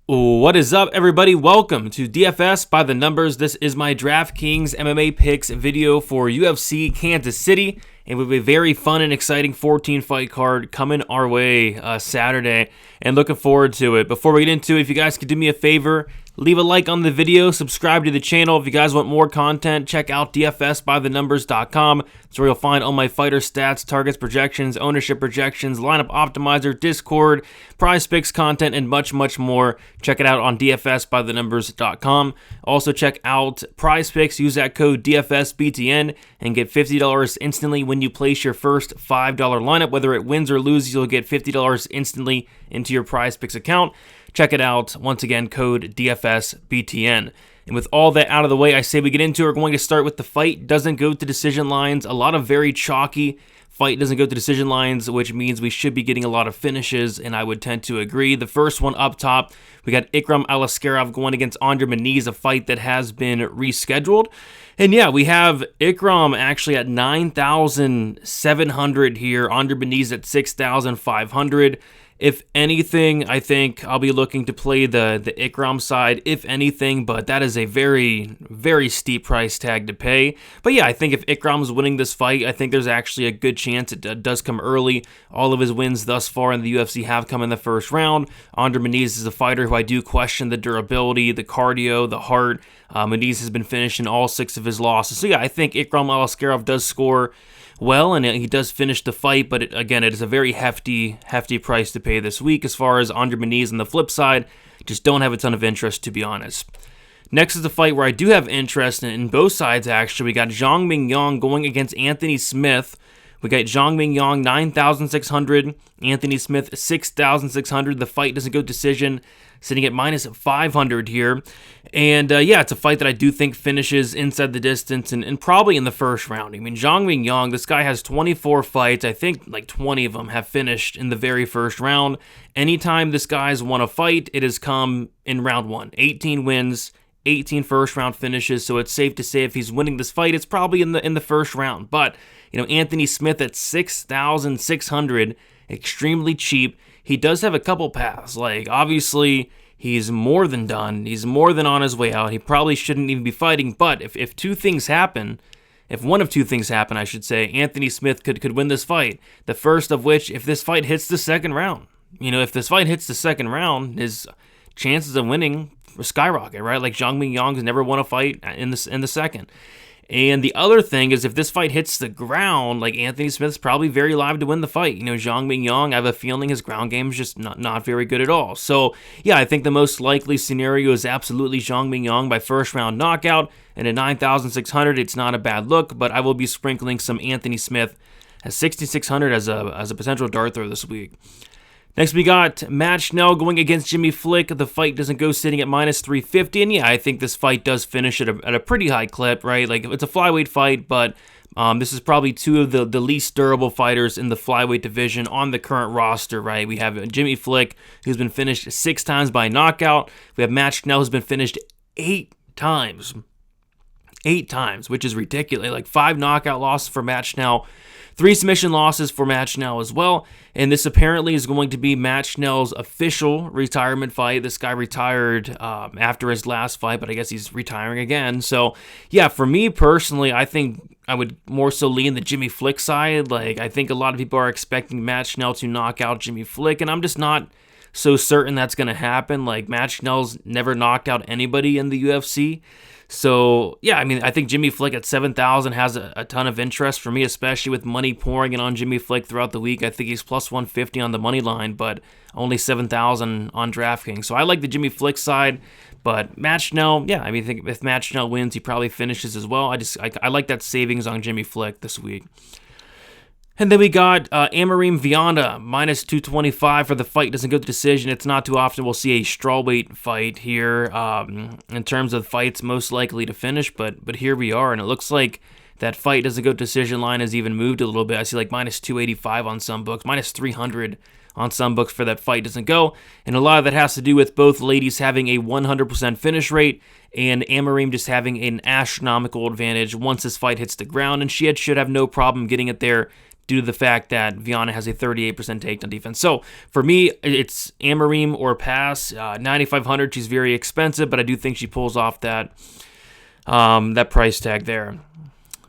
What is up, everybody? Welcome to DFS by the Numbers. This is my Draftkings MMA picks video for UFC Kansas City, and we have a very fun and exciting 14-fight card coming our way Saturday, and looking forward to it. Before we get into it, if you guys could do me a favor, leave a like on the video, subscribe to the channel. If you guys want more content, check out dfsbythenumbers.com. That's where you'll find all my fighter stats, targets, projections, ownership projections, lineup optimizer, Discord, prize picks content, and much, much more. Check it out on dfsbythenumbers.com. Also check out prize picks. Use that code DFSBTN and get $50 instantly when you place your first $5 lineup. Whether it wins or loses, you'll get $50 instantly into your prize picks account. Check it out. Once again, code DFSBTN. And with all that out of the way, I say we get into it. We're going to start with the fight. Doesn't go to decision lines. A lot of very chalky. Fight doesn't go to decision lines, which means we should be getting a lot of finishes, and I would tend to agree. The first one up top, we got Ikram Alaskarov going against Andre Muniz, a fight that has been rescheduled. And yeah, we have Ikram actually at 9,700 here, Andre Muniz at 6,500. If anything, I think I'll be looking to play the Ikram side, if anything, but that is a very, very steep price tag to pay. But yeah, I think if Ikram's winning this fight, I think there's actually a good chance it does come early. All of his wins thus far in the UFC have come in the first round. Andre Muniz is a fighter who I do question the durability, the cardio, the heart. Muniz has been finishing all 6 of his losses. So yeah, I think Ikram Alaskarov does score well, and he does finish the fight, but it is a very hefty price to pay this week. As far as Andre Muniz on the flip side, just don't have a ton of interest, to be honest. Next is the fight where I do have interest in both sides, actually. We got Zhang Mingyang going against Anthony Smith. We got Zhang Mingyang 9,600, Anthony Smith 6,600. The fight doesn't go decision, sitting at minus 500 here. And yeah, it's a fight that I do think finishes inside the distance and probably in the first round. I mean, Zhang Mingyang, this guy has 24 fights. I think like 20 of them have finished in the very first round. Anytime this guy's won a fight, it has come in round 1. 18 wins, 18 first round finishes. So it's safe to say if he's winning this fight, it's probably in the first round. But you know, Anthony Smith at 6,600, extremely cheap. He does have a couple paths. Like, obviously, he's more than done. He's more than on his way out. He probably shouldn't even be fighting. But if two things happen, if one of two things happen, I should say, Anthony Smith could win this fight. The first of which, if this fight hits the second round. You know, if this fight hits the second round, his chances of winning skyrocket, right? Like, Zhang Mingyang has never won a fight in the second. And the other thing is, if this fight hits the ground, like, Anthony Smith's probably very live to win the fight. You know, Zhang Mingyang, I have a feeling his ground game is just not very good at all. So, yeah, I think the most likely scenario is absolutely Zhang Mingyang by first round knockout. And at 9,600, it's not a bad look, but I will be sprinkling some Anthony Smith at 6,600 as a potential dart throw this week. Next, we got Matt Schnell going against Jimmy Flick. The fight doesn't go sitting at minus 350. And yeah, I think this fight does finish at a pretty high clip, right? Like, it's a flyweight fight, but this is probably two of the least durable fighters in the flyweight division on the current roster, right? We have Jimmy Flick, who's been finished 6 times by knockout. We have Matt Schnell, who's been finished 8 times. 8 times, which is ridiculous. Like, 5 knockout losses for Matt Schnell, 3 submission losses for Matt Schnell as well. And this apparently is going to be Matt Schnell's official retirement fight. This guy retired after his last fight, but I guess he's retiring again. So, yeah, for me personally, I think I would more so lean the Jimmy Flick side. Like, I think a lot of people are expecting Matt Schnell to knock out Jimmy Flick, and I'm just not so certain that's going to happen. Like, Matt Schnell's never knocked out anybody in the UFC. So, yeah, I mean, I think Jimmy Flick at 7,000 has a ton of interest for me, especially with money pouring in on Jimmy Flick throughout the week. I think he's plus 150 on the money line, but only 7,000 on DraftKings. So I like the Jimmy Flick side, but Matt Schnell, yeah, I mean, I think if Matt Schnell wins, he probably finishes as well. I like that savings on Jimmy Flick this week. And then we got Amarim Viana, minus 225 for the fight. Doesn't go to decision. It's not too often we'll see a strawweight fight here in terms of fights most likely to finish, but here we are, and it looks like that fight doesn't go to decision line has even moved a little bit. I see like minus 285 on some books, minus 300 on some books for that fight doesn't go, and a lot of that has to do with both ladies having a 100% finish rate and Amarim just having an astronomical advantage once this fight hits the ground, and she should have no problem getting it there due to the fact that Viana has a 38% takedown defense. So for me, it's Amarim or pass. 9,500. She's very expensive, but I do think she pulls off that price tag there.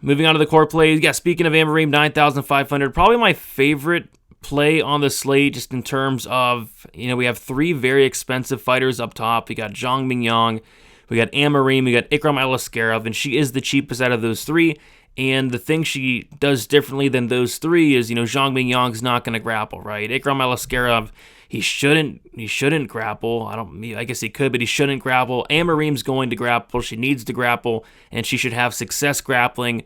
Moving on to the core plays. Yeah, speaking of Amarim, 9,500. Probably my favorite play on the slate, just in terms of, we have three very expensive fighters up top. We got Zhang Mingyang, we got Amarim, we got Ikram Alaskarov, and she is the cheapest out of those three. And the thing she does differently than those three is, Zhang Mingyang's not going to grapple, right? Ikram Alaskarov, he shouldn't grapple. I guess he could, but he shouldn't grapple. Amarim's going to grapple. She needs to grapple, and she should have success grappling.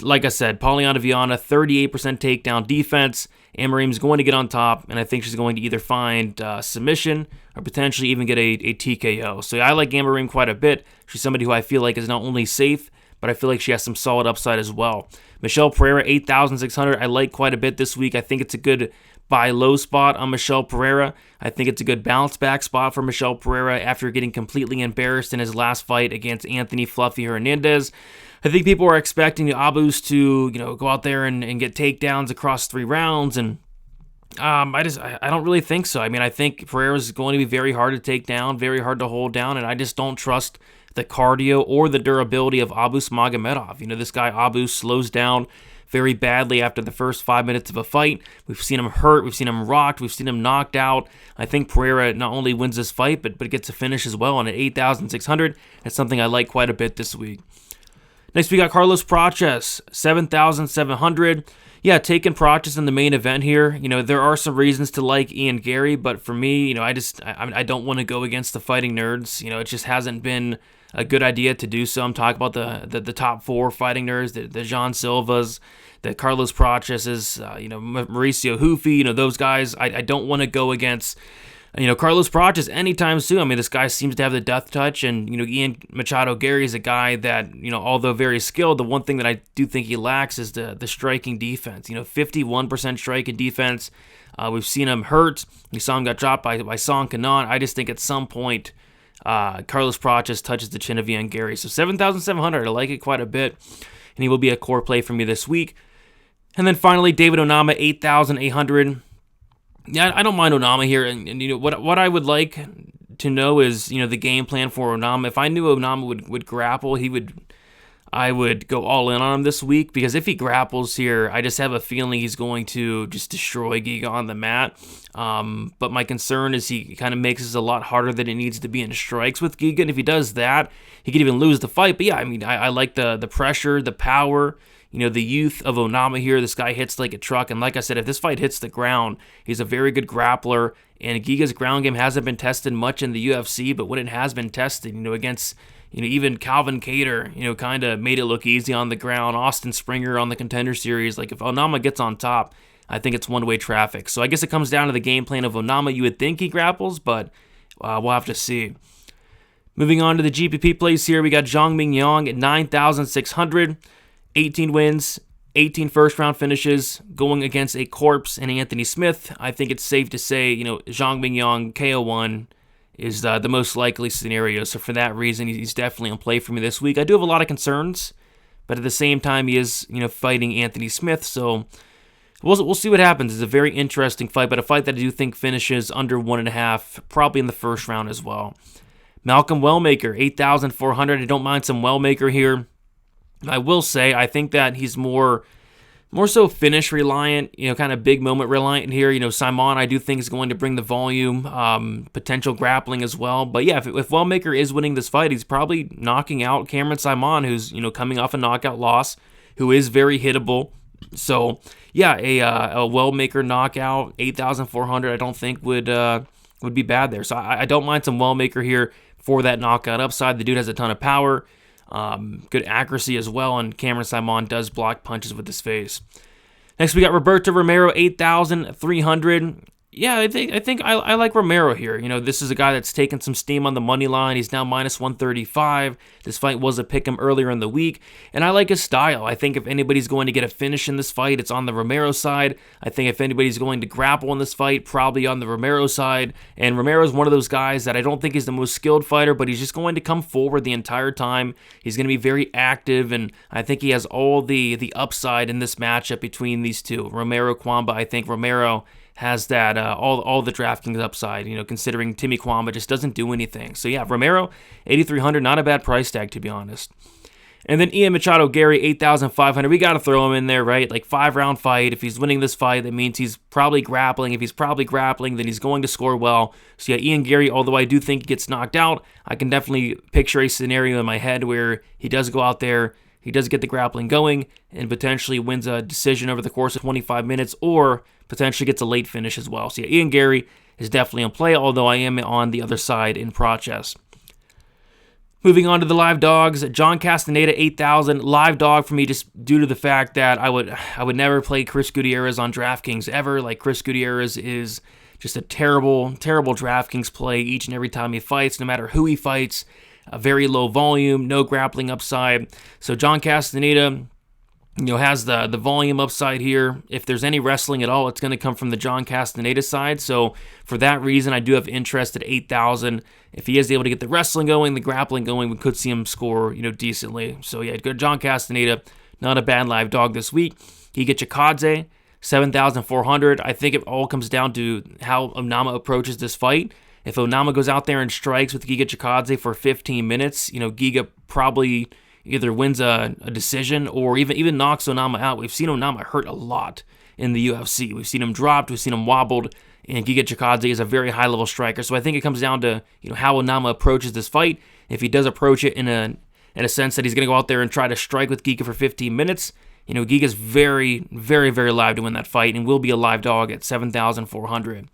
Like I said, Polyana Viana, 38% takedown defense. Amarim's going to get on top, and I think she's going to either find submission or potentially even get a TKO. So I like Amarim quite a bit. She's somebody who I feel like is not only safe, but I feel like she has some solid upside as well. Michelle Pereira, 8,600. I like quite a bit this week. I think it's a good buy low spot on Michelle Pereira. I think it's a good bounce back spot for Michelle Pereira after getting completely embarrassed in his last fight against Anthony Fluffy Hernandez. I think people are expecting the Abus to, go out there and get takedowns across 3 rounds, and I don't really think so. I think Pereira is going to be very hard to take down, very hard to hold down, and I just don't trust the cardio or the durability of Abus Magomedov. This guy Abus slows down very badly after the first 5 minutes of a fight. We've seen him hurt, we've seen him rocked, we've seen him knocked out. I think Pereira not only wins this fight, but gets a finish as well. And at 8,600, that's something I like quite a bit this week. Next, we got Carlos Praches, 7,700. Yeah, taking Praches in the main event here. There are some reasons to like Ian Gary, but for me, I don't want to go against the fighting nerds. It just hasn't been a good idea to do so. I'm talking about the top 4 fighting nerds, the Jean Silvas, the Carlos Pracheses, Mauricio Hufi, those guys. I don't want to go against Carlos Praches anytime soon. This guy seems to have the death touch, and Ian Machado Gary is a guy that, although very skilled, the one thing that I do think he lacks is the striking defense. 51% striking defense. We've seen him hurt. We saw him got dropped by Song Kanan. I just think at some point Carlos Praches touches the chin of Ian Gary. So 7,700, I like it quite a bit, and he will be a core play for me this week. And then finally, David Onama, 8,800. Yeah, I don't mind Onama here, and what I would like to know is the game plan for Onama. If I knew Onama would grapple, I would go all in on him this week, because if he grapples here, I just have a feeling he's going to just destroy Giga on the mat. But my concern is he kind of makes this a lot harder than it needs to be in strikes with Giga, and if he does that, he could even lose the fight. But yeah, I like the pressure, the power, the youth of Onama here. This guy hits like a truck, and like I said, if this fight hits the ground, he's a very good grappler, and Giga's ground game hasn't been tested much in the UFC, but when it has been tested, against even Calvin Kattar, kind of made it look easy on the ground. Austin Springer on the Contender Series. Like, if Onama gets on top, I think it's one-way traffic. So I guess it comes down to the game plan of Onama. You would think he grapples, but we'll have to see. Moving on to the GPP plays here, we got Zhang Mingyang at 9,600. 18 wins, 18 first-round finishes, going against a corpse and Anthony Smith. I think it's safe to say, Zhang Mingyang, KO1, is the most likely scenario. So for that reason, he's definitely in play for me this week. I do have a lot of concerns, but at the same time, he is, fighting Anthony Smith. So we'll see what happens. It's a very interesting fight, but a fight that I do think finishes under 1.5, probably in the first round as well. Malcolm Wellmaker, 8,400. I don't mind some Wellmaker here. I will say, I think that he's more so finish reliant, kind of big moment reliant here. Simon, I do think is going to bring the volume, potential grappling as well. But yeah, if Wellmaker is winning this fight, he's probably knocking out Cameron Simon, who's, coming off a knockout loss, who is very hittable. So yeah, a Wellmaker knockout, 8,400, I don't think would be bad there. So I don't mind some Wellmaker here for that knockout upside. The dude has a ton of power. Good accuracy as well, and Cameron Simon does block punches with his face. Next, we got Roberto Romero, 8,300. Yeah, I like Romero here. This is a guy that's taken some steam on the money line. He's now minus 135. This fight was a pick 'em earlier in the week, and I like his style. I think if anybody's going to get a finish in this fight, it's on the Romero side. I think if anybody's going to grapple in this fight, probably on the Romero side. And Romero's one of those guys that I don't think is the most skilled fighter, but he's just going to come forward the entire time. He's going to be very active, and I think he has all the upside in this matchup between these two. Romero Kwamba, I think Romero has that all the DraftKings upside, considering Timmy Kwamba just doesn't do anything. So yeah, Romero, 8,300, not a bad price tag, to be honest. And then Ian Machado Gary, 8,500. We got to throw him in there, right? Like 5-round fight. If he's winning this fight, that means he's probably grappling. If he's probably grappling, then he's going to score well. So yeah, Ian Gary, although I do think he gets knocked out, I can definitely picture a scenario in my head where he does go out there, he does get the grappling going, and potentially wins a decision over the course of 25 minutes, or potentially gets a late finish as well. So yeah, Ian Gary is definitely in play, although I am on the other side in Prochess. Moving on to the live dogs, John Castaneda, 8,000. Live dog for me just due to the fact that I would never play Chris Gutierrez on DraftKings ever. Like, Chris Gutierrez is just a terrible, terrible DraftKings play each and every time he fights, no matter who he fights. A very low volume, no grappling upside. So John Castaneda, has the volume upside here. If there's any wrestling at all, it's going to come from the John Castaneda side. So for that reason, I do have interest at 8,000. If he is able to get the wrestling going, the grappling going, we could see him score, decently. So yeah, good John Castaneda, not a bad live dog this week. Giga Chikadze, 7,400. I think it all comes down to how Onama approaches this fight. If Onama goes out there and strikes with Giga Chikadze for 15 minutes, Giga probably either wins a decision or even knocks Onama out. We've seen Onama hurt a lot in the UFC. We've seen him dropped, we've seen him wobbled, and Giga Chikadze is a very high-level striker. So I think it comes down to how Onama approaches this fight. If he does approach it in a sense that he's going to go out there and try to strike with Giga for 15 minutes, Giga's very, very, very live to win that fight and will be a live dog at 7,400.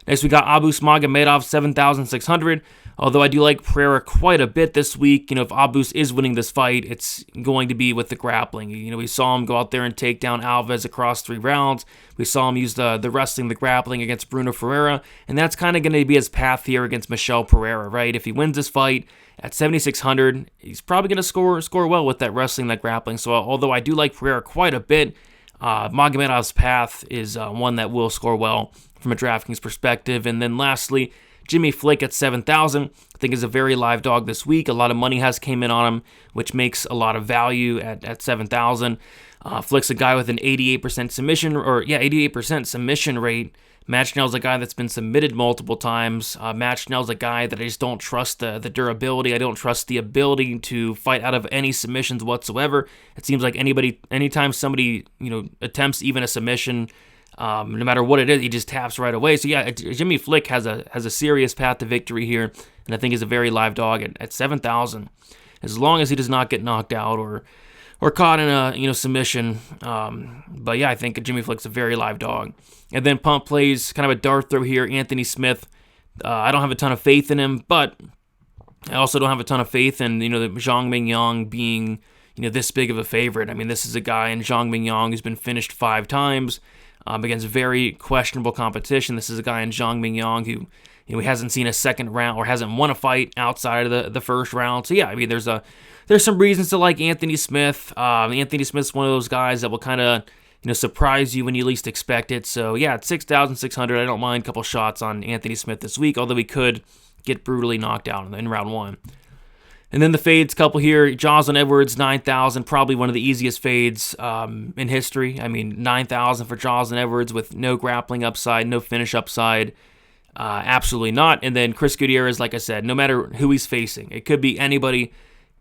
Next, we got Abu Smagomedov, 7,600. Although I do like Pereira quite a bit this week. If Abus is winning this fight, it's going to be with the grappling. We saw him go out there and take down Alves across 3 rounds. We saw him use the wrestling, the grappling against Bruno Ferreira. And that's kind of going to be his path here against Michel Pereira, right? If he wins this fight at 7,600, he's probably going to score well with that wrestling, that grappling. So although I do like Pereira quite a bit, Magomedov's path is one that will score well from a DraftKings perspective. And then lastly, Jimmy Flick at 7,000, I think is a very live dog this week. A lot of money has came in on him, which makes a lot of value at 7,000. Flick's a guy with an 88% submission, 88% submission rate. Matt Schnell's a guy that's been submitted multiple times. Matt Schnell's a guy that I just don't trust the durability. I don't trust the ability to fight out of any submissions whatsoever. It seems like anytime somebody attempts even a submission, no matter what it is, he just taps right away. So yeah, Jimmy Flick has a serious path to victory here, and I think is a very live dog at 7,000. As long as he does not get knocked out or caught in a submission. But yeah, I think Jimmy Flick's a very live dog. And then pump plays, kind of a dart throw here, Anthony Smith. I don't have a ton of faith in him, but I also don't have a ton of faith in the Zhang Mingyang being this big of a favorite. I mean, this is a guy in Zhang Mingyang who's been finished 5 times. Against very questionable competition. This is a guy in Zhang Mingyang who he hasn't seen a second round or hasn't won a fight outside of the first round. So yeah, I mean there's some reasons to like Anthony Smith. Anthony Smith's one of those guys that will kind of surprise you when you least expect it. So yeah, at 6,600, I don't mind a couple shots on Anthony Smith this week, although he could get brutally knocked out in round 1. And then the fades couple here, Joslin Edwards, 9,000, probably one of the easiest fades in history. I mean, 9,000 for Joslin Edwards with no grappling upside, no finish upside. Absolutely not. And then Chris Gutierrez, like I said, no matter who he's facing, it could be anybody.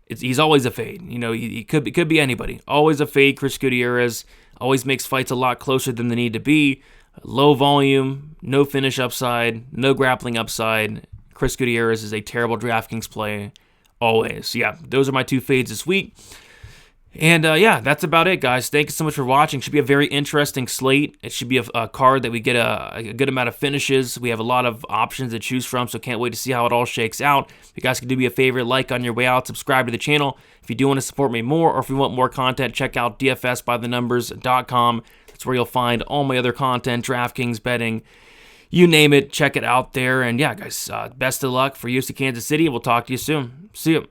He's always a fade. He could be anybody. Always a fade, Chris Gutierrez. Always makes fights a lot closer than they need to be. Low volume, no finish upside, no grappling upside. Chris Gutierrez is a terrible DraftKings play. Always. Yeah, those are my 2 fades this week. And yeah, that's about it, guys. Thank you so much for watching. Should be a very interesting slate. It should be a card that we get a good amount of finishes. We have a lot of options to choose from, so can't wait to see how it all shakes out. If you guys could do me a favor, like on your way out, subscribe to the channel. If you do want to support me more, or if you want more content, check out dfsbythenumbers.com. That's where you'll find all my other content, DraftKings, betting, you name it, check it out there. And yeah, guys, best of luck for UFC Kansas City. We'll talk to you soon. See you.